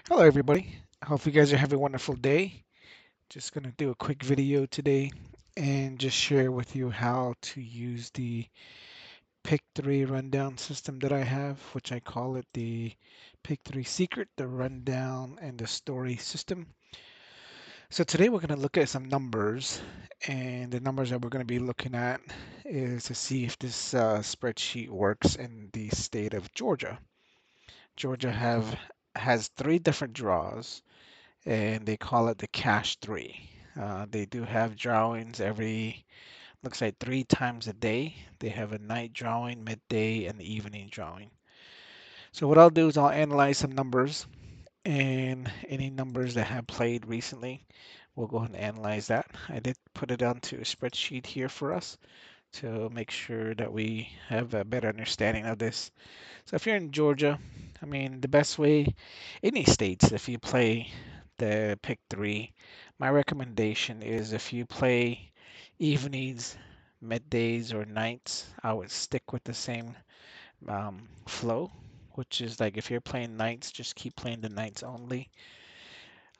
Hello, everybody. Hope you guys are having a wonderful day. Just going to do a quick video today and just share with you how to use the Pick 3 rundown system that I have, which I call it the Pick 3 Secret, the rundown, and the story system. So today we're going to look at some numbers, and the numbers that we're going to be looking at is to see if this spreadsheet works in the state of Georgia. Georgia has three different draws and they call it the Cash 3. They do have drawings looks like three times a day. They have a night drawing, midday, and the evening drawing. So what I'll do is I'll analyze some numbers and any numbers that have played recently. We'll go ahead and analyze that. I did put it onto a spreadsheet here for us to make sure that we have a better understanding of this. So if you're in Georgia, I mean, the best way, any states, if you play the pick three, my recommendation is if you play evenings, middays, or nights, I would stick with the same flow, which is like if you're playing nights, just keep playing the nights only.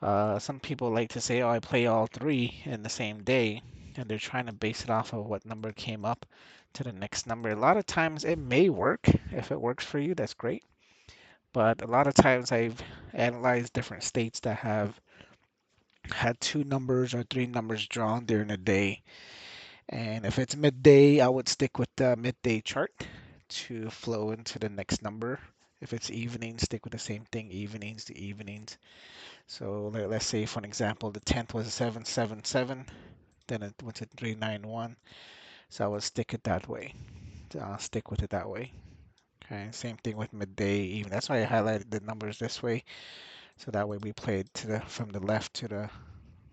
Some people like to say, oh, I play all three in the same day, and they're trying to base it off of what number came up to the next number. A lot of times it may work. If it works for you, that's great. But a lot of times I've analyzed different states that have had two numbers or three numbers drawn during the day. And if it's midday, I would stick with the midday chart to flow into the next number. If it's evening, stick with the same thing, evenings to evenings. So let's say, for an example, the 10th was 777, then it went to 391. So I would stick it that way. Stick with it that way. Okay, same thing with midday, even. That's why I highlighted the numbers this way. So that way we played from the left to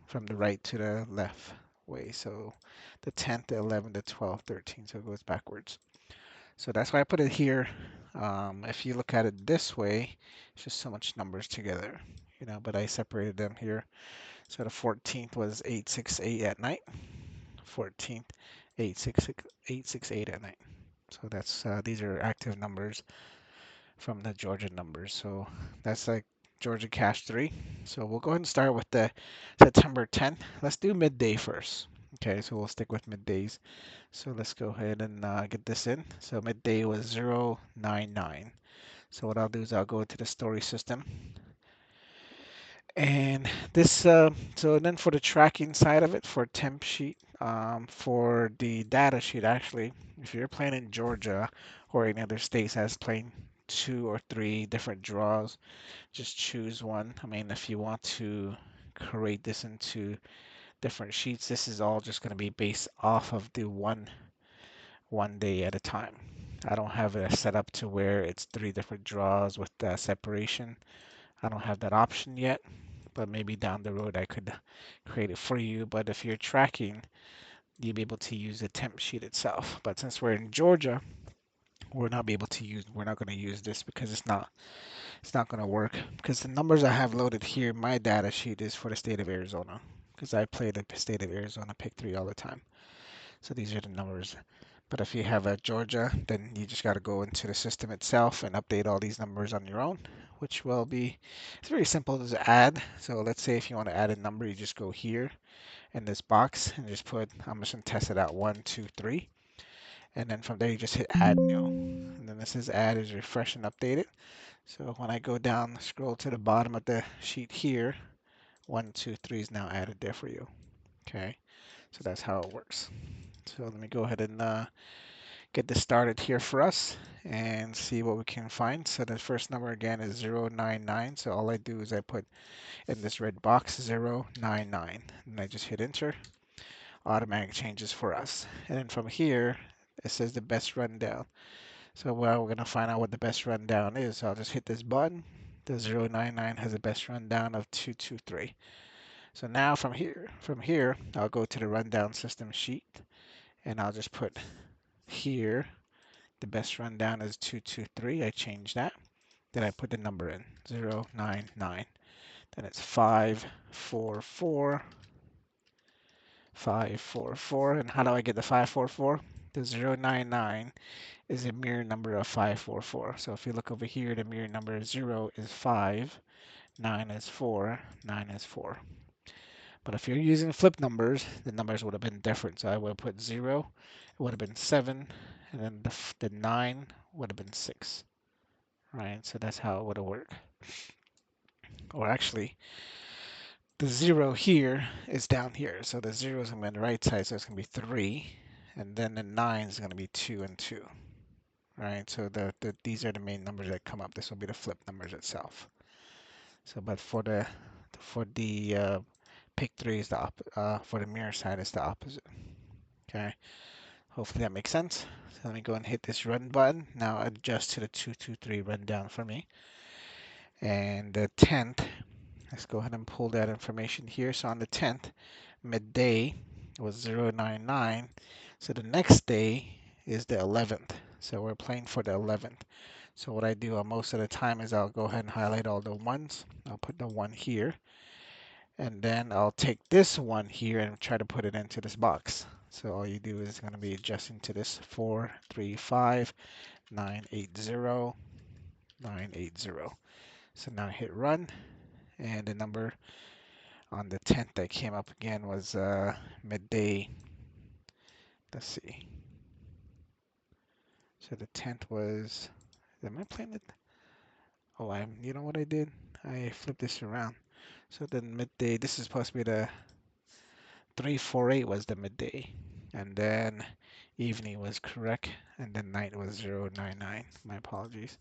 from the right to the left way. So the 10th, the 11th, the 12th, 13th, so it goes backwards. So that's why I put it here. If you look at it this way, it's just so much numbers together, but I separated them here. So the 14th was 868 at night. 14th, 868 at night. So that's these are active numbers from the Georgia numbers. So that's like Georgia Cash 3. So we'll go ahead and start with the September 10th. Let's do midday first. Okay, so we'll stick with middays. So let's go ahead and get this in. So midday was 099. So what I'll do is I'll go to the story system. And so then for the tracking side of it, for temp sheet, for the data sheet, actually, if you're playing in Georgia or any other states that's playing two or three different draws, just choose one. I mean, if you want to create this into different sheets, this is all just going to be based off of the one day at a time. I don't have it set up to where it's three different draws with separation. I don't have that option yet, but maybe down the road I could create it for you. But if you're tracking, you'll be able to use the temp sheet itself. But since we're in Georgia, we're not going to use this because it's not going to work because the numbers I have loaded here, my data sheet is for the state of Arizona because I play the state of Arizona pick three all the time. So these are the numbers. But if you have a Georgia, then you just got to go into the system itself and update all these numbers on your own, which will be, it's very simple to add. So let's say if you want to add a number, you just go here in this box and just put, I'm just going to test it out, 1, 2, 3. And then from there, you just hit add new. And then this says add is refresh and update it. So when I go down, scroll to the bottom of the sheet here, 1, 2, 3 is now added there for you. Okay, so that's how it works. So let me go ahead and get this started here for us and see what we can find. So the first number again is 099. So all I do is I put in this red box 099 and I just hit enter. Automatic changes for us. And then from here, it says the best rundown. So well, we're going to find out what the best rundown is. So I'll just hit this button. The 099 has a best rundown of 223. So now from here, I'll go to the rundown system sheet and I'll just put here the best rundown is 223. I changed that. Then I put the number in 099. Then it's 544. 544. And how do I get the 544? The 099 is a mirror number of 544. So if you look over here, the mirror number 0 is 5. 9 is 4, 9 is 4. But if you're using flip numbers, the numbers would have been different. So I would have put 0, it would have been 7, and then the 9 would have been 6, right? So that's how it would have worked. Or actually, the 0 here is down here. So the 0 is going to be on the right side, so it's going to be 3. And then the 9 is going to be 2 and 2, right? So these are the main numbers that come up. This will be the flip numbers itself. So, but for the pick 3 is for the mirror side is the opposite. Okay. Hopefully that makes sense. So let me go and hit this run button. Now adjust to the 223 rundown for me. And the 10th, let's go ahead and pull that information here. So on the 10th, midday was 099. So the next day is the 11th. So we're playing for the 11th. So what I do most of the time is I'll go ahead and highlight all the ones. I'll put the 1 here. And then I'll take this 1 here and try to put it into this box. So all you do is going to be adjusting to this 435 980 980. So now hit run, and the number on the 10th that came up again was midday. Let's see. So the 10th was. Am I playing it? Oh, You know what I did? I flipped this around. So then midday. This is supposed to be the 348 was the midday, and then evening was correct, and then night was 099. My apologies.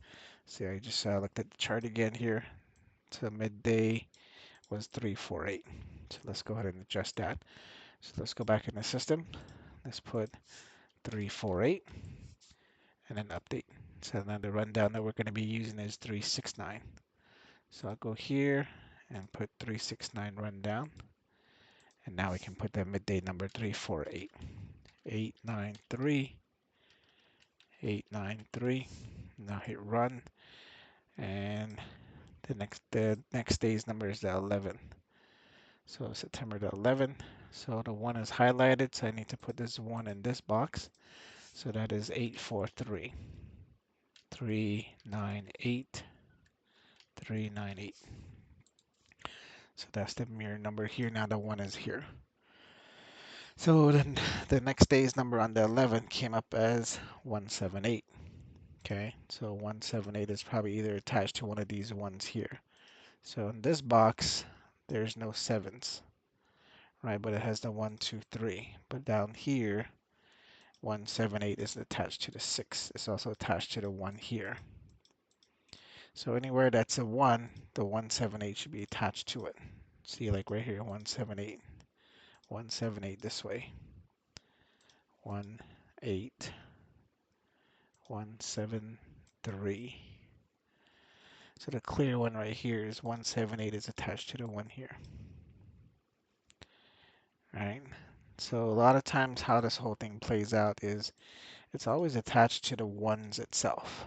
See, I just looked at the chart again here. So midday was 348. So let's go ahead and adjust that. So let's go back in the system. Let's put 348 and then update. So now the rundown that we're going to be using is 369. So I'll go here and put 369 rundown. And now we can put the midday number 348. 893, 893. Now hit run, and the next day's number is the 11th. So September the 11th. So the 1 is highlighted, so I need to put this 1 in this box. So that is 843, 398, 398. So that's the mirror number here. Now the 1 is here. So then the next day's number on the 11th came up as 178. Okay, so 178 is probably either attached to one of these ones here. So in this box, there's no 7s, right? But it has the 1, 2, 3. But down here, 178 is attached to the 6. It's also attached to the 1 here. So anywhere that's a 1, the 178 should be attached to it. See, like right here, 178. 178 this way. 1, 8, 1, 7, 3. So the clear one right here is 178 is attached to the 1 here. Right? So a lot of times how this whole thing plays out is it's always attached to the 1s itself.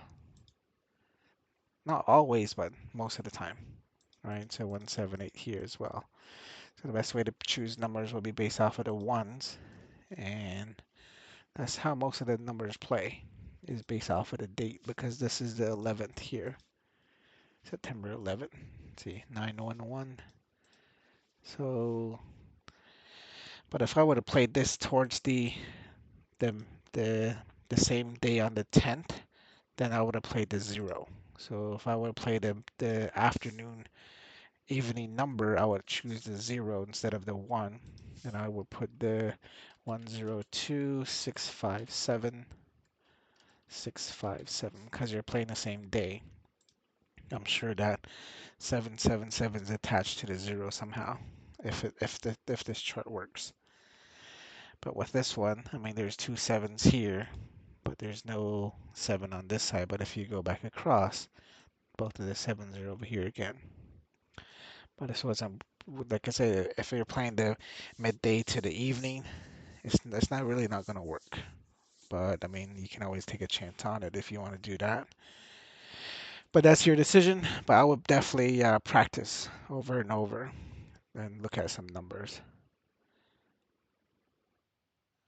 Not always, but most of the time. Right? So 178 here as well. So the best way to choose numbers will be based off of the 1s. And that's how most of the numbers play, is based off of the date, because this is the 11th here. September 11th. Let's see, 911. So, but if I would have played this towards the the the same day on the 10th, then I would have played the 0. So if I would have played the afternoon evening number, I would choose the 0 instead of the 1. And I would put the 102 657 657 because you're playing the same day. I'm sure that 777 is attached to the 0 somehow, if this chart works. But with this one, I mean, there's 2 7s here, but there's no 7 on this side. But if you go back across, both of the 7s are over here again. But this wasn't, like I said, if you're playing the midday to the evening, it's not really not going to work. But I mean, you can always take a chance on it if you want to do that. But that's your decision. But I would definitely practice over and over and look at some numbers.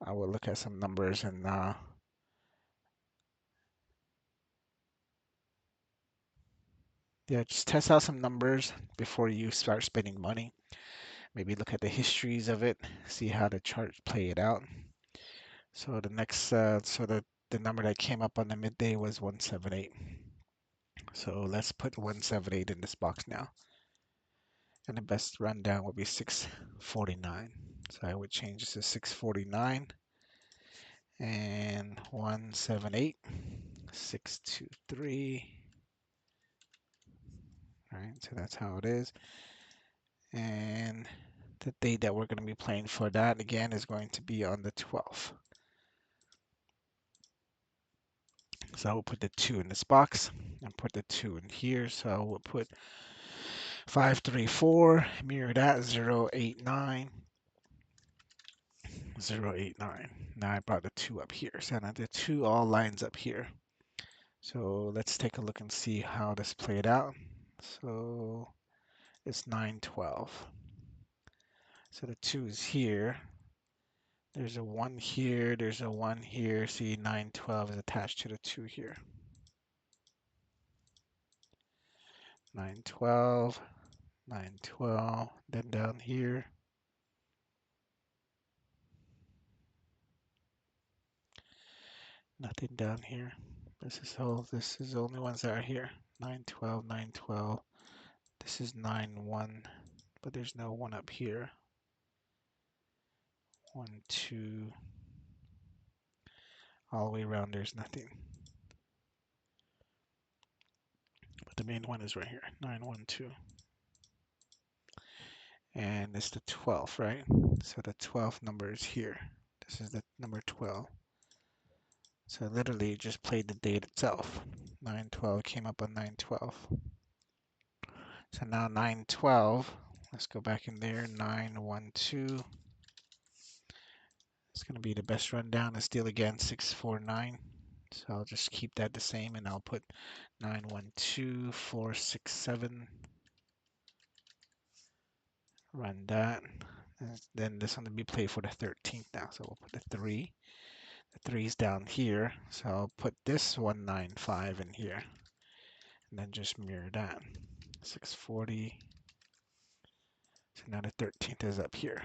I will look at some numbers and Yeah, just test out some numbers before you start spending money. Maybe look at the histories of it, see how the charts play it out. So the number that came up on the midday was 178. So let's put 178 in this box now. And the best rundown would be 649. So I would change this to 649 and 178, 623. All right, so that's how it is. And the date that we're going to be playing for that again is going to be on the 12th. So I will put the 2 in this box and put the 2 in here. So I will put 534, mirror that 089, 089. Now I brought the 2 up here. So now the 2 all lines up here. So let's take a look and see how this played out. So it's 912. So the 2 is here. There's a 1 here. There's a 1 here. See, 912 is attached to the 2 here. 912, 912. Then down here, nothing down here. This is the only ones that are here. 912, 912. This is 91, but there's no 1 up here. 1, 2. All the way around, there's nothing. But the main one is right here, 912. And it's the 12th, right? So the 12th number is here. This is the number 12. So literally just played the date itself. 912 came up on 912. So now 912, let's go back in there, 912. It's going to be the best rundown. It's still again 649. So I'll just keep that the same and I'll put 912, 467. Run that. And then this one will be played for the 13th now. So we'll put the 3. The 3 is down here. So I'll put this 195 in here. And then just mirror that. 640. So now the 13th is up here.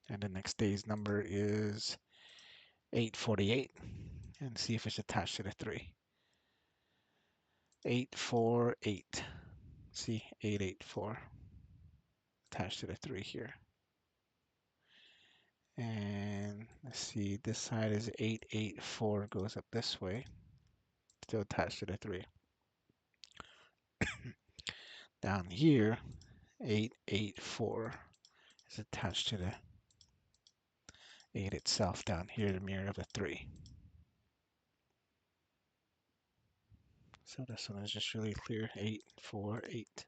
And the next day's number is 848. And see if it's attached to the 3. 848. See, 884. Attached to the 3 here. And let's see, this side is 884, goes up this way. Still attached to the 3. Down here, 884 is attached to the 8 itself down here, the mirror of the 3. So this one is just really clear, 848.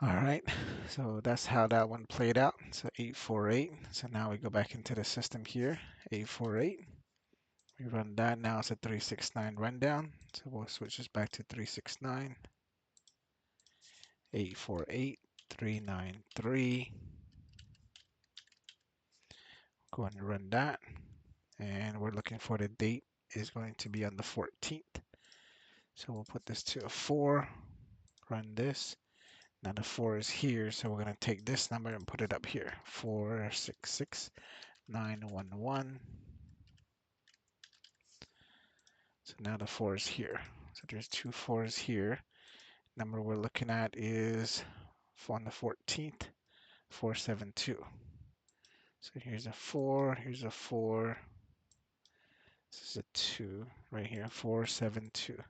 All right, so that's how that one played out. So 848. So now we go back into the system here, 848. We run that. Now it's a 369 rundown. So we'll switch this back to 369. 848, 393. Go ahead and run that. And we're looking for the date is going to be on the 14th. So we'll put this to a 4. Run this. Now the 4 is here, so we're going to take this number and put it up here. 466911. So now the 4 is here. So there's 2 4s here. Number we're looking at is on the 14th, 472. So here's a 4, here's a 4. This is a 2 right here, 472.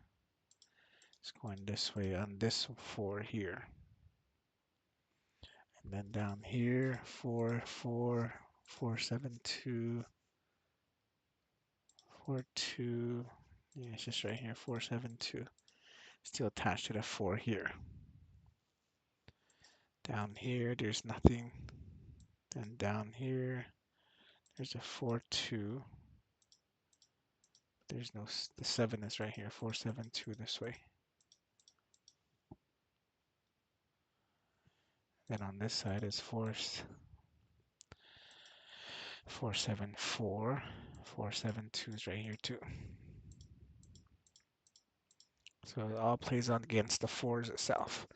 It's going this way on this 4 here. And then down here, 4, 4, 472, 4, 2. Yeah, it's just right here, 472. Still attached to the 4 here. Down here, there's nothing. Then down here, there's a 4, 2. There's no, the 7 is right here, 472 this way. Then on this side is 474. 472 is right here too. So it all plays on against the fours itself.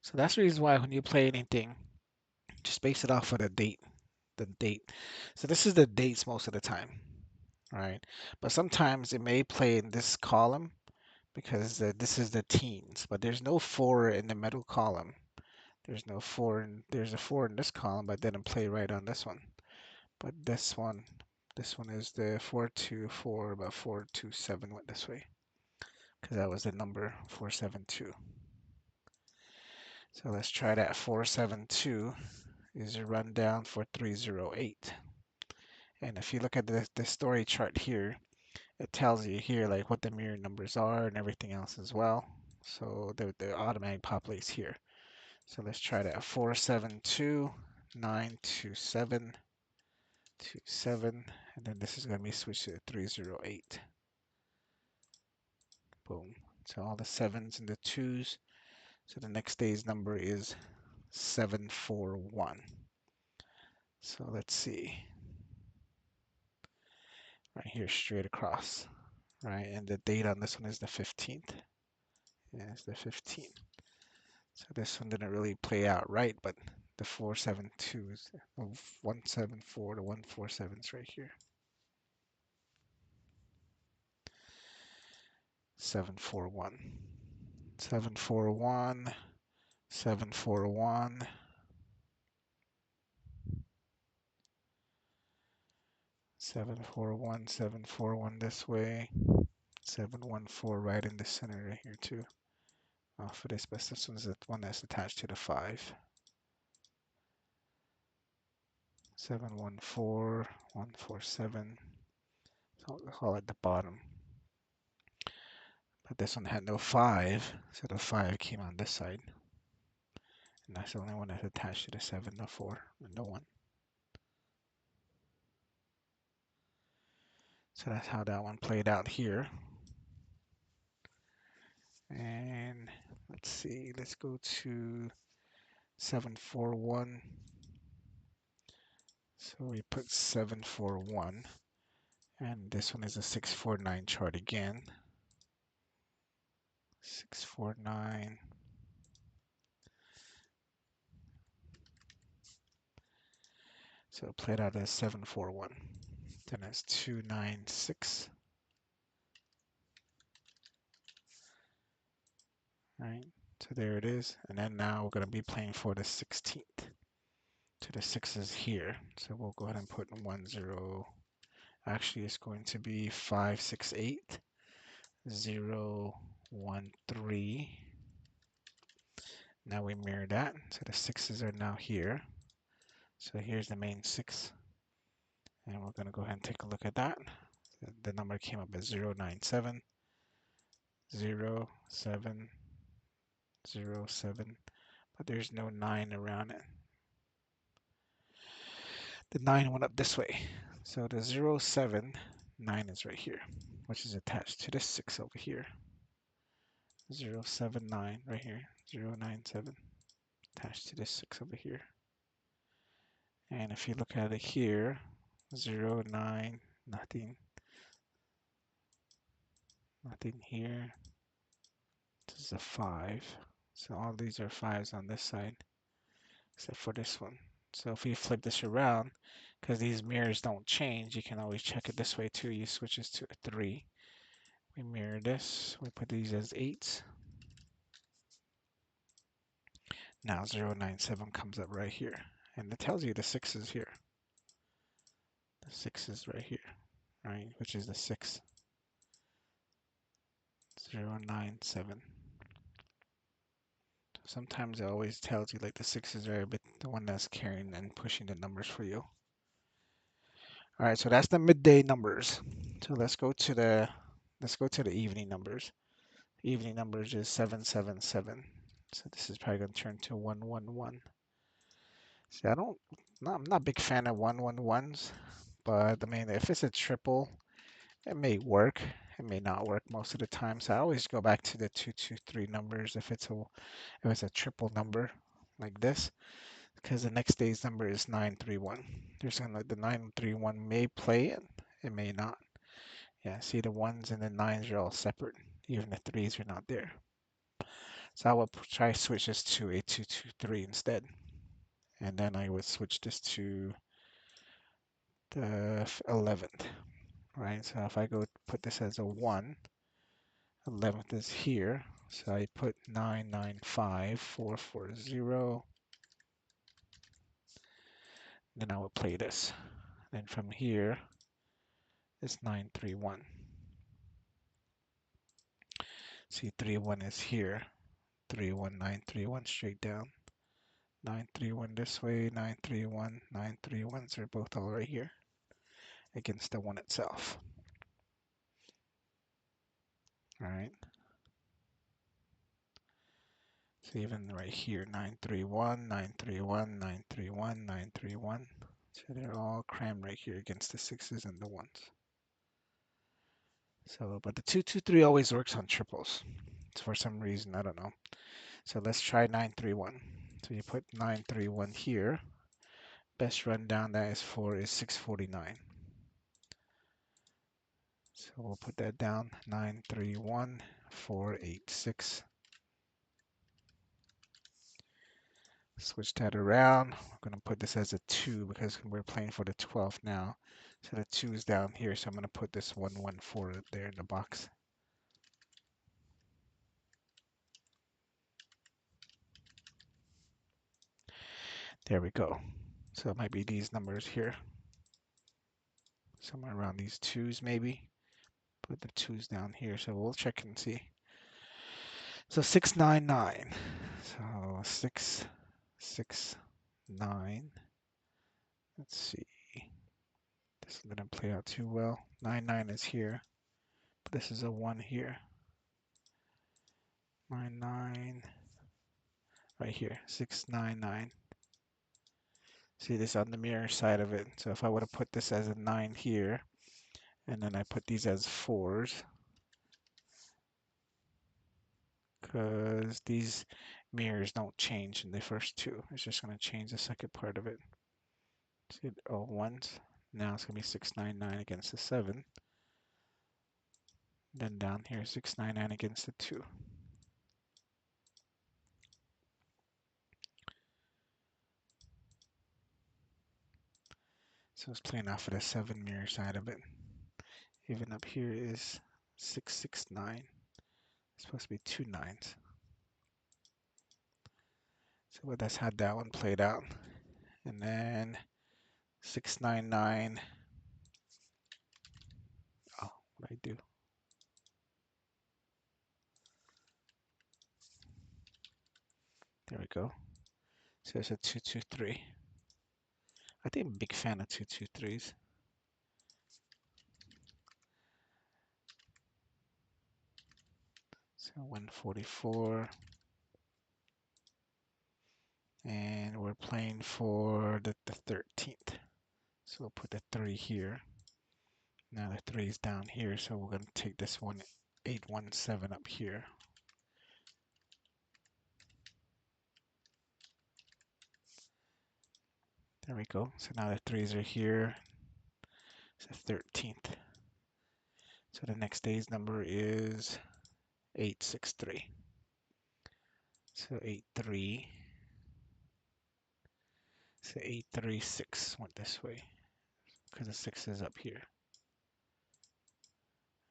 So that's the reason why when you play anything, just base it off of the date. The date. So this is the dates most of the time, right? But sometimes it may play in this column because this is the teens, but there's no four in the middle column. There's no four, there's a four in this column, but didn't play right on this one. But this one is the 424, but 427 went this way because that was the number 472. So let's try that. 472 is a rundown for 308. And if you look at the story chart here, it tells you here like what the mirror numbers are and everything else as well. So the automatic populates here. So let's try that. 472, 927, 27, and then this is going to be switched to 308. Boom. So all the sevens and the twos. So the next day's number is 741. So let's see. Right here, straight across. Right, and the date on this one is the 15th. Yeah, it's the 15th. So this one didn't really play out right, but the 472 is 174 to 147 is right here. 741. 741. 741. 741. 741 this way. 714 right in the center right here too. For this, but this one's the one that's attached to the 5. 714, 147. So I'll call it the bottom. But this one had no 5, so the 5 came on this side. And that's the only one that's attached to the 7, the 4, and the 1. So that's how that one played out here. And let's see, let's go to 741. So we put 741. And this one is a 649 chart again. 649. So it played out as 741. Then it's 296. Right? So there it is. And then now we're going to be playing for the 16th. So the 6 is here. So we'll go ahead and put 10. Actually, it's going to be 568 013. Now we mirror that. So the 6s are now here. So here's the main 6. And we're going to go ahead and take a look at that. The number came up as 097 07 07, but there's no 9 around it. The 9 went up this way. So the 07, 9 is right here, which is attached to the 6 over here. 079 right here, 097 attached to this 6 over here. And if you look at it here, 09, nothing. Nothing here. This is a 5. So all these are 5s on this side, except for this one. So if we flip this around, because these mirrors don't change, you can always check it this way too. You switch this to a 3. We mirror this. We put these as 8s. Now 097 comes up right here. And it tells you the 6 is here. The 6 is right here, right? Which is the 6. 097. Sometimes it always tells you like the 6s are a bit the one that's carrying and pushing the numbers for you. All right, so that's the midday numbers. So let's go to the evening numbers. Evening numbers is 777. So this is probably going to turn to 111. See, I'm not a big fan of 111s, but I mean, if it's a triple, it may work. It may not work most of the time. So I always go back to the 223 numbers if it's a triple number like this, because the next day's number is 931. There's gonna the 931 may play it, it may not. Yeah, see the ones and the nines are all separate. Even the threes are not there. So I will try switch this to a 223 instead. And then I would switch this to the 11th, right? So if I go put this as a 1, 11th is here. So I put 995440. Then I will play this. Then from here, it's 931. See, 31 is here. 31931 straight down. 931 this way, 931, 931s are both all right here against the one itself. All right. So even right here, 931, 931, 931, 931. So they're all crammed right here against the sixes and the ones. So, but the 223 always works on triples. For some reason, I don't know. So let's try 931. So you put 931 here. Best rundown that is for is 649. So we'll put that down, 931, 486. Switch that around. I'm going to put this as a 2 because we're playing for the 12th now. So the 2 is down here, so I'm going to put this 114 there in the box. There we go. So it might be these numbers here. Somewhere around these 2s maybe. Put the 2s down here, so we'll check and see. So 699. So 669. Let's see. This didn't play out too well. 99 is here, but this is a 1 here. 99 right here. 699. See this on the mirror side of it. So if I would have put this as a 9 here, and then I put these as 4s, because these mirrors don't change in the first two. It's just going to change the second part of it. See, oh, ones. Now it's going to be 699 against the 7. Then down here, 699 against the 2. So it's playing off of the 7 mirror side of it. Even up here is 669. It's supposed to be 2 9s. So that's how that one played out. And then 699. Oh, what did I do? There we go. So it's a 223. I think I'm a big fan of 223s. So 144. And we're playing for the 13th. So we'll put the 3 here. Now the 3 is down here, so we're going to take this one 817 up here. There we go. So now the 3s are here. It's the 13th. So the next day's number is 863. So 83. So 836 went this way because the 6 is up here.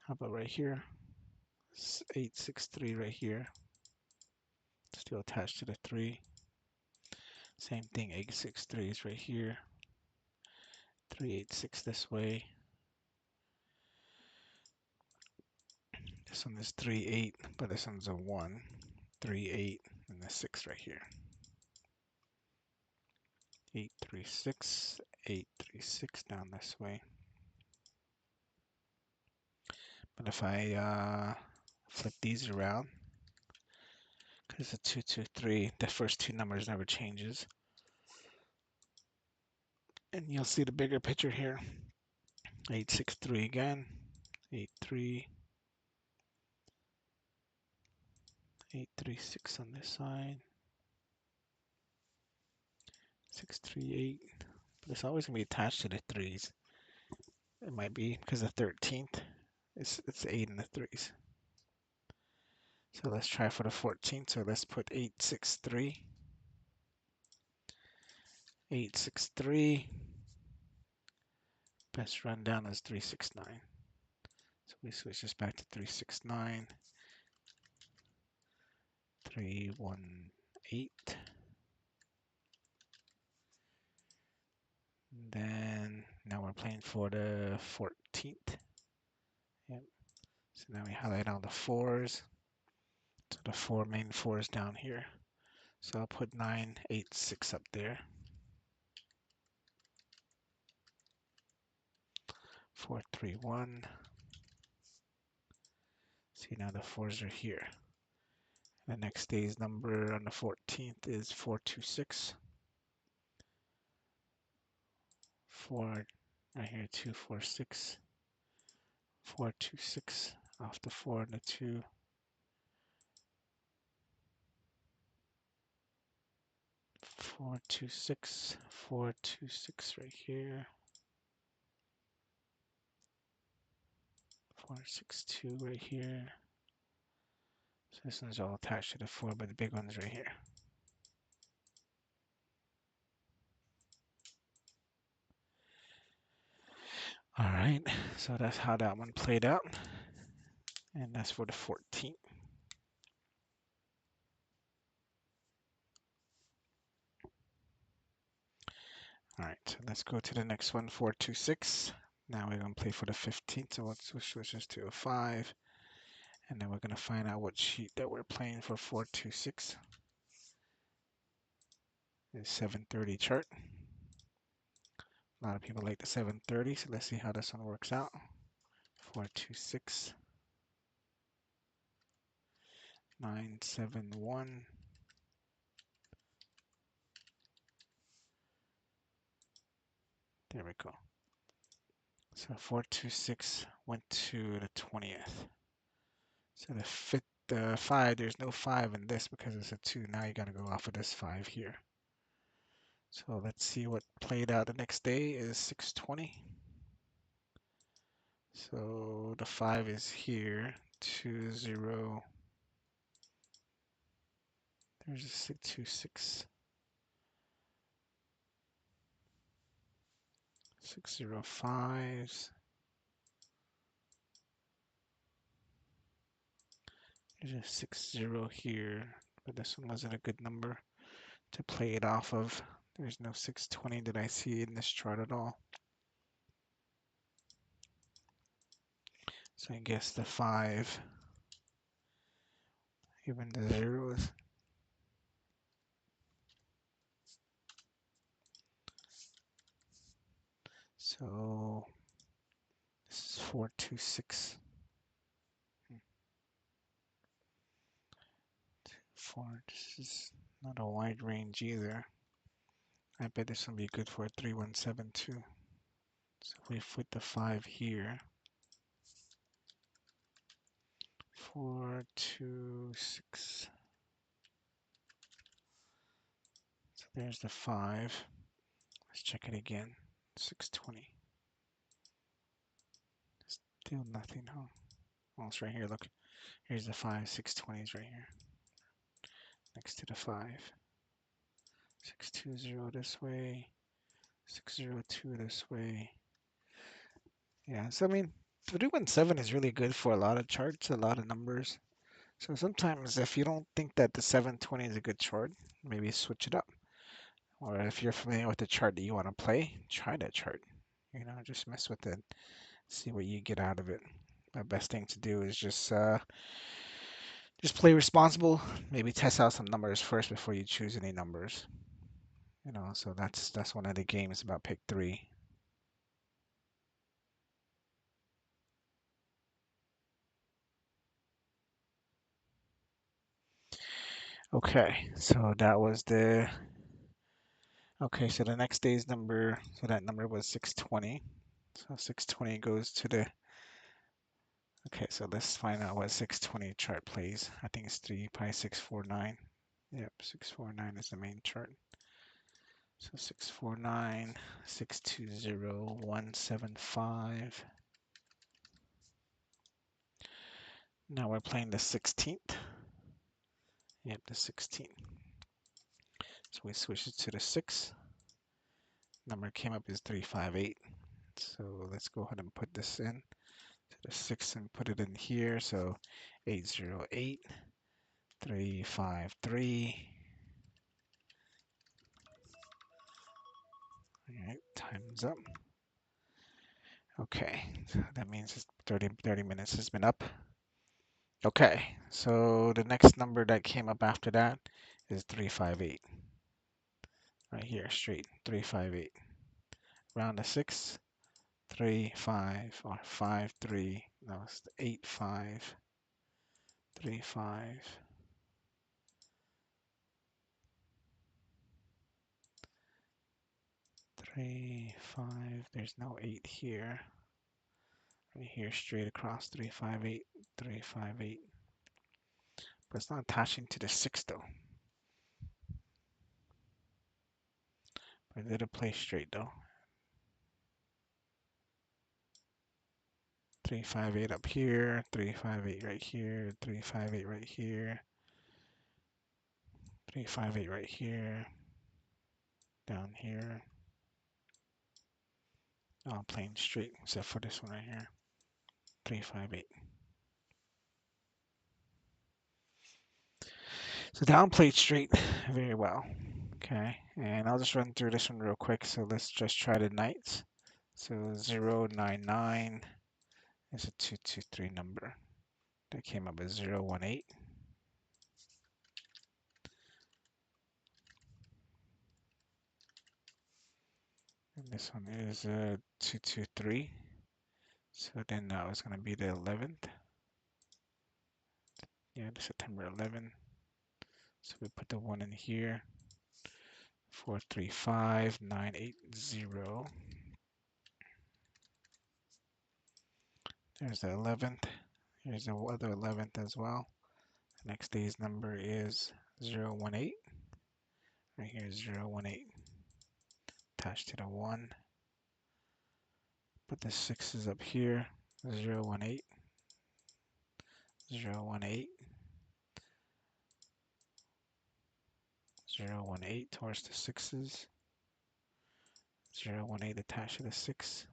How about right here? 863 right here. Still attached to the 3. Same thing, 863 is right here. 386 this way. This one is 38, but this one's a 1. 38, and the 6 right here. 836, 836 down this way. But if I flip these around, because it's a 223, the first two numbers never changes. And you'll see the bigger picture here. 863 again, 83, 836 on this side, 638. But it's always going to be attached to the 3s. It might be because the 13th. It's 8 in the threes. So let's try for the 14th. So let's put 863. 863. Best rundown is 369. So we switch this back to 369. 318. Then now we're playing for the 14th. Yep. So now we highlight all the fours. So the four main fours down here. So I'll put 986 up there. 431. See, now the fours are here. The next day's number on the 14th is 426. 4 right here, 246. 426 off the 4 and the 2. 426. 426 right here. 462 right here. So this one's all attached to the 4, but the big one's right here. All right, so that's how that one played out. And that's for the 14th. All right, so let's go to the next one, 426. Now we're going to play for the 15th, so let's switch this to a 5. And then we're going to find out what sheet that we're playing for 426. It's 730 chart. A lot of people like the 730, so let's see how this one works out. 426, 971. There we go. So 426 went to the 20th. So the fifth, the 5, there's no 5 in this because it's a 2. Now you got to go off of this 5 here. So let's see what played out the next day is 620. So the 5 is here. 20. There's a 626. 605s. There's a 60 here, but this one wasn't a good number to play it off of. There's no 620 that I see in this chart at all. So I guess the 5, even the zeros. So this is 426. 4. This is not a wide range either. I bet this will be good for a 317 too. So if we put the 5 here, 426. So there's the 5. Let's check it again. 620. Still nothing, huh? Oh, it's right here. Look, here's the 5. 620s right here. Next to the 5. 620 this way. 602 this way. Yeah, so I mean, 317 is really good for a lot of charts, a lot of numbers. So sometimes if you don't think that the 720 is a good chart, maybe switch it up. Or if you're familiar with the chart that you want to play, try that chart. You know, just mess with it, see what you get out of it. The best thing to do is just play responsible. Maybe test out some numbers first before you choose any numbers. You know, so that's one of the games about pick 3. Okay, so that was the okay, so the next day's number, so that number was 620. So 620 goes to the okay, so let's find out what 620 chart plays. I think it's 3 pi 649. Yep, 649 is the main chart. So 649, 620, 175. Now we're playing the 16th. Yep, the 16th. So we switch it to the 6. Number came up is 358. So let's go ahead and put this in to the 6 and put it in here. So 808 353. All right, time's up. Okay, so that means it's 30 minutes has been up. Okay, so the next number that came up after that is 358. Right here, straight 358. Round to 6, 3, 5, or 5, 3. No, it's 8, 5, 3, 5. 3, 5. There's no 8 here. Right here, straight across 3, 5, 8, 3, 5, 8. But it's not attaching to the 6 though. But it did play straight though. 358 up here, 358 right here, 358 right here, 358 right here, down here. Oh, playing straight except for this one right here. 358. So down played straight very well. Okay, and I'll just run through this one real quick. So let's just try the nights. So 099 is a 223 number. That came up as 018. And this one is 223. So then that was going to be the 11th. Yeah, the September 11th. So we put the 1 in here. 435980. There's the 11th. Here's the other 11th as well. Next day's number is 018. Right here is 018. Attached to the 1. Put the 6's up here. 018. 018. 018 towards the 6's. 018 attached to the 6.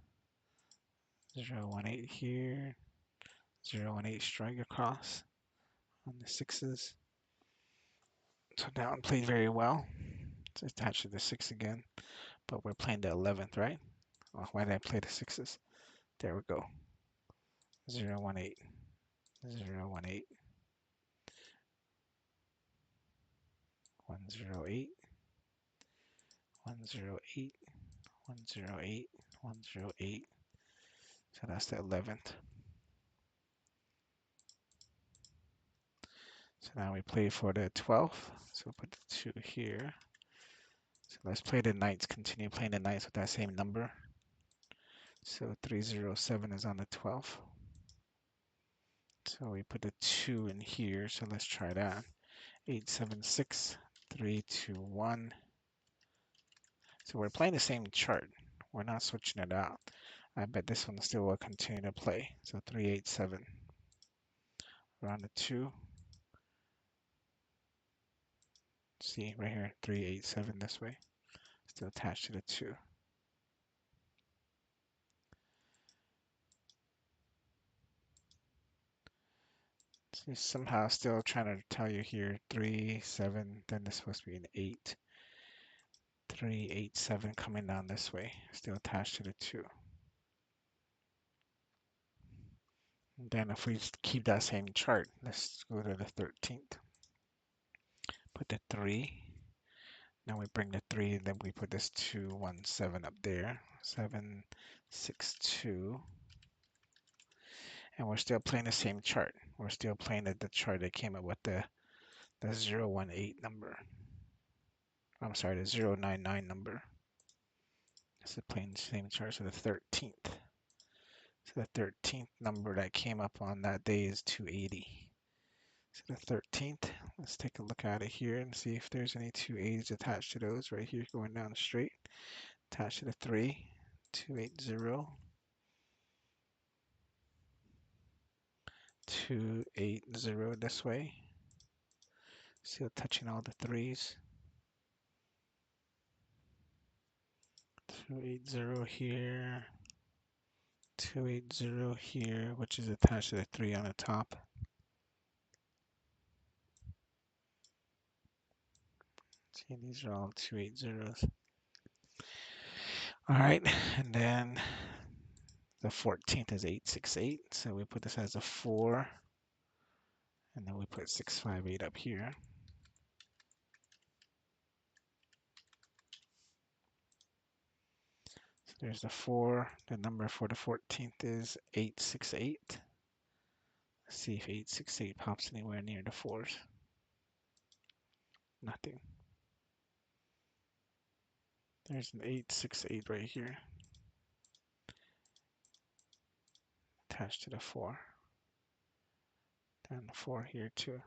018 here. 018 strike across on the 6's. So that one played very well. It's attached to the 6 again. But we're playing the 11th, right? Oh, why did I play the 6's? There we go. 018. 018. 108. 108. 108. 108. So that's the 11th. So now we play for the 12th. So we'll put the 2 here. So let's play the nights, continue playing the nights with that same number. So 307 is on the 12th. So we put the 2 in here. So let's try that. 876, 321. So we're playing the same chart. We're not switching it out. I bet this one still will continue to play. So 387. Around the 2. See right here, 387 this way. Still attached to the 2. So somehow still trying to tell you here 3, 7, then this supposed to be an 8. 3, 8, 7 coming down this way. Still attached to the 2. And then if we just keep that same chart, let's go to the 13th. Put the 3. Now we bring the 3, and then we put this 2, 1, 7 up there. 7, 6, 2. And we're still playing the same chart. We're still playing the chart that came up with the 018 number. I'm sorry, the 099 number. This is playing the same chart, so the 13th. So the 13th number that came up on that day is 280. So the 13th, let's take a look at it here and see if there's any 280s attached to those right here going down straight. Attached to the 3, 280, 280 this way. Still touching all the threes. 280 here. 280 here, which is attached to the 3 on the top. See, these are all 280s. All right, and then the 14th is 868, so we put this as a 4, and then we put 658 up here. So there's the 4. The number for the 14th is 868. Let's see if 868 pops anywhere near the 4s. Nothing. There's an 868 right here, attached to the 4. And the 4 here too.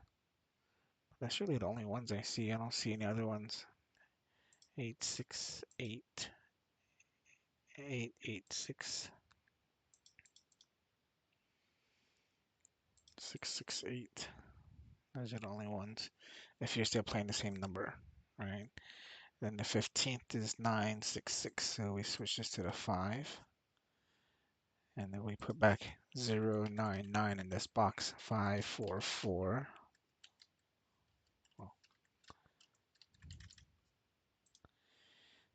That's really the only ones I see. I don't see any other ones. 868, 886, 668. Those are the only ones. If you're still playing the same number, right? Then the 15th is 966, so we switch this to the 5. And then we put back 099 in this box, 544. Oh.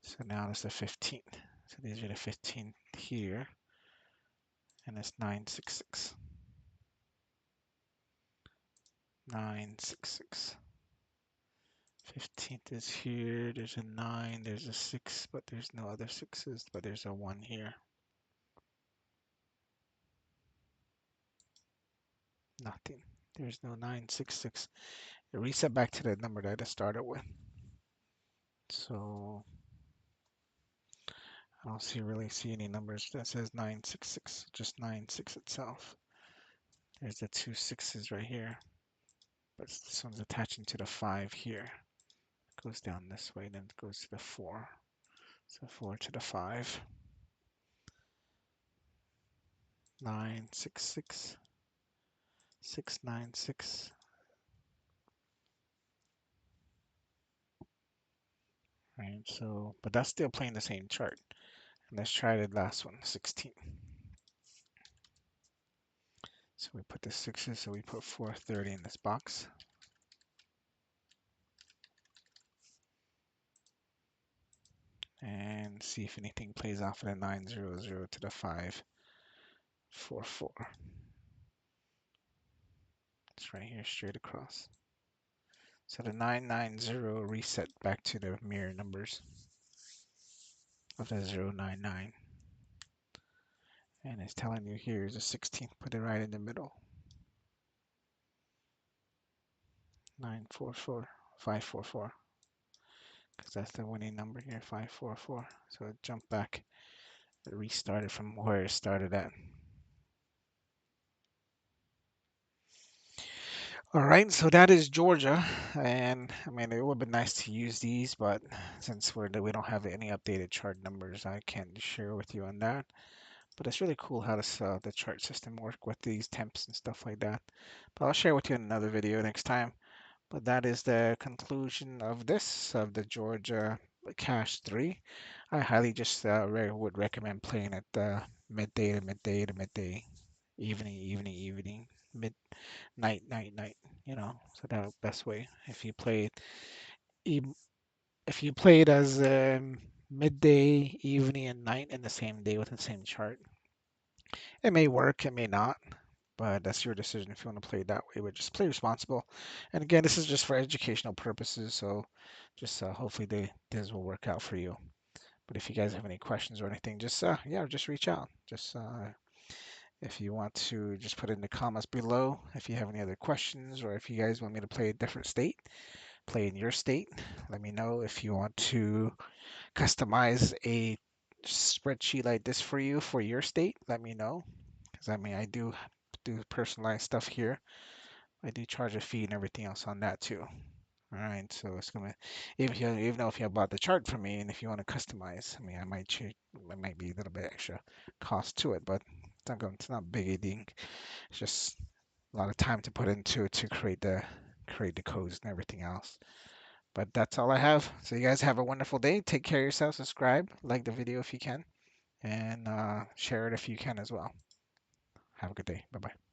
So now it's the 15th. So these are the 15th here, and it's 966. 966. 15th is here. There's a 9, there's a 6, but there's no other 6s, but there's a 1 here. Nothing. There's no 966. It reset back to the number that I started with. So I don't really see any numbers that says 966, just 96 itself. There's the 2 6s right here, but this one's attaching to the 5 here. It goes down this way, then it goes to the 4. So 4 to the 5. 966, 696. Right, so, but that's still playing the same chart. And let's try the last one, 16. So we put the 6s, so we put 430 in this box. And see if anything plays off of the 900 to the 544. It's right here, straight across. So the 990 reset back to the mirror numbers of the 099. And it's telling you here is the 16th, put it right in the middle. 944, 544. Because that's the winning number here, 544. So it jumped back, it restarted from where it started at. All right, so that is Georgia, and I mean it would be nice to use these, but since we don't have any updated chart numbers, I can't share with you on that. But it's really cool how this the chart system work with these temps and stuff like that. But I'll share with you in another video next time. But that is the conclusion of this of the Georgia Cash 3. I highly just would recommend playing it midday to midday to midday, evening, mid night. You know, so that best way. E- if you play it as midday, evening, and night in the same day with the same chart, it may work, it may not. But that's your decision if you want to play it that way. But just play responsible. And again, this is just for educational purposes, so just hopefully this will work out for you. But if you guys have any questions or anything, just yeah, just reach out. Just if you want to, just put it in the comments below. If you have any other questions, or if you guys want me to play a different state, play in your state. Let me know. If you want to customize a spreadsheet like this for you for your state, let me know. Because I mean, I do personalized stuff here. I do charge a fee and everything else on that too. All right, so it's gonna even though if you bought the chart from me and if you want to customize, I mean, I might change, it might be a little bit extra cost to it, but it's not big a thing. It's just a lot of time to put into it to create the codes and everything else. But that's all I have. So you guys have a wonderful day. Take care of yourself. Subscribe, like the video if you can, and share it if you can as well. Have a good day. Bye bye.